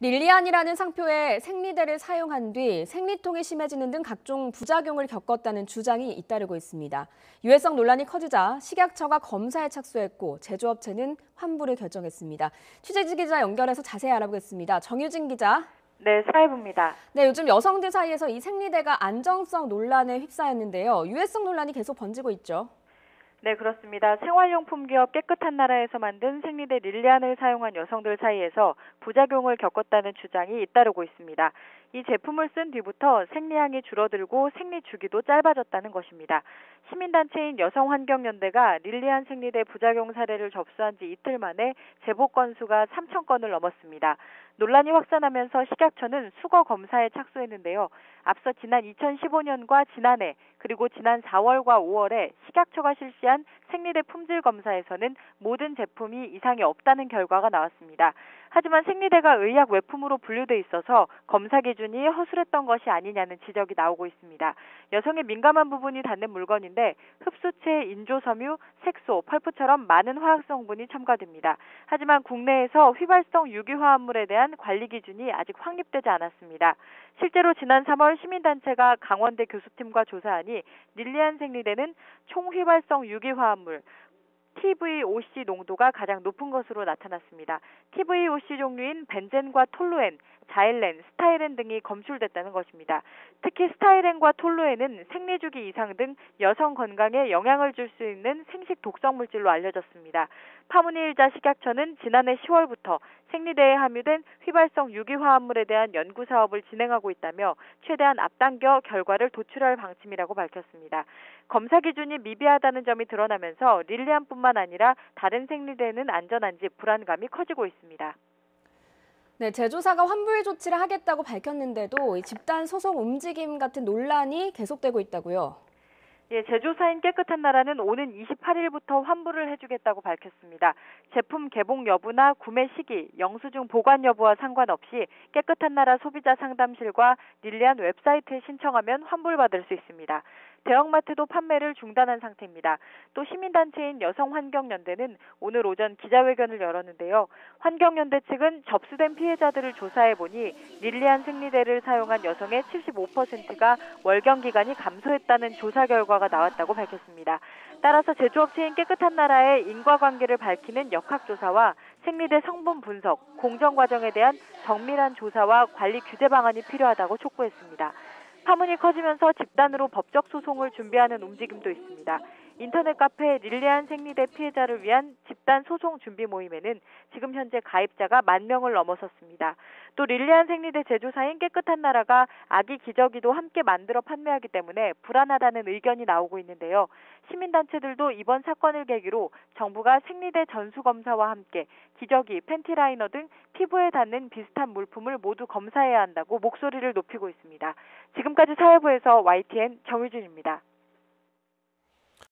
릴리안이라는 상표에 생리대를 사용한 뒤 생리통이 심해지는 등 각종 부작용을 겪었다는 주장이 잇따르고 있습니다. 유해성 논란이 커지자 식약처가 검사에 착수했고 제조업체는 환불을 결정했습니다. 취재지 기자 연결해서 자세히 알아보겠습니다. 정유진 기자. 네, 사회부입니다. 네, 요즘 여성들 사이에서 이 생리대가 안정성 논란에 휩싸였는데요. 유해성 논란이 계속 번지고 있죠. 네, 그렇습니다. 생활용품 기업 깨끗한 나라에서 만든 생리대 릴리안을 사용한 여성들 사이에서 부작용을 겪었다는 주장이 잇따르고 있습니다. 이 제품을 쓴 뒤부터 생리량이 줄어들고 생리 주기도 짧아졌다는 것입니다. 시민단체인 여성환경연대가 릴리안 생리대 부작용 사례를 접수한 지 이틀 만에 제보 건수가 3천 건을 넘었습니다. 논란이 확산하면서 식약처는 수거 검사에 착수했는데요. 앞서 지난 2015년과 지난해 그리고 지난 4월과 5월에 식약처가 실시한 생리대 품질 검사에서는 모든 제품이 이상이 없다는 결과가 나왔습니다. 하지만 생리대가 의약 외품으로 분류돼 있어서 검사 기준이 허술했던 것이 아니냐는 지적이 나오고 있습니다. 여성의 민감한 부분이 닿는 물건인데 흡수체, 인조섬유, 색소, 펄프처럼 많은 화학 성분이 첨가됩니다. 하지만 국내에서 휘발성 유기화합물에 대한 관리 기준이 아직 확립되지 않았습니다. 실제로 지난 3월 시민단체가 강원대 교수팀과 조사하니 릴리안 생리대는 총휘발성 유기화합물 TVOC 농도가 가장 높은 것으로 나타났습니다. TVOC 종류인 벤젠과 톨루엔, 자일렌, 스타이렌 등이 검출됐다는 것입니다. 특히 스타이렌과 톨루엔은 생리주기 이상 등 여성 건강에 영향을 줄 수 있는 생식 독성 물질로 알려졌습니다. 파문이 일자 식약처는 지난해 10월부터 생리대에 함유된 휘발성 유기화합물에 대한 연구 사업을 진행하고 있다며 최대한 앞당겨 결과를 도출할 방침이라고 밝혔습니다. 검사 기준이 미비하다는 점이 드러나면서 릴리안뿐만 아니라 다른 생리대는 안전한지 불안감이 커지고 있습니다. 네, 제조사가 환불 조치를 하겠다고 밝혔는데도 이 집단 소송 움직임 같은 논란이 계속되고 있다고요. 예, 제조사인 깨끗한 나라는 오는 28일부터 환불을 해주겠다고 밝혔습니다. 제품 개봉 여부나 구매 시기, 영수증 보관 여부와 상관없이 깨끗한 나라 소비자 상담실과 릴리안 웹사이트에 신청하면 환불받을 수 있습니다. 대형마트도 판매를 중단한 상태입니다. 또 시민단체인 여성환경연대는 오늘 오전 기자회견을 열었는데요. 환경연대 측은 접수된 피해자들을 조사해보니 릴리안 생리대를 사용한 여성의 75%가 월경 기간이 감소했다는 조사 결과가 나왔다고 밝혔습니다. 따라서 제조업체인 깨끗한 나라의 인과관계를 밝히는 역학조사와 생리대 성분 분석, 공정 과정에 대한 정밀한 조사와 관리 규제 방안이 필요하다고 촉구했습니다. 파문이 커지면서 집단으로 법적 소송을 준비하는 움직임도 있습니다. 인터넷 카페 릴리안 생리대 피해자를 위한 집단 소송 준비 모임에는 지금 현재 가입자가 10,000명을 넘어섰습니다. 또 릴리안 생리대 제조사인 깨끗한 나라가 아기 기저귀도 함께 만들어 판매하기 때문에 불안하다는 의견이 나오고 있는데요. 시민단체들도 이번 사건을 계기로 정부가 생리대 전수검사와 함께 기저귀, 팬티라이너 등 피부에 닿는 비슷한 물품을 모두 검사해야 한다고 목소리를 높이고 있습니다. 지금까지 사회부에서 YTN 정유진입니다.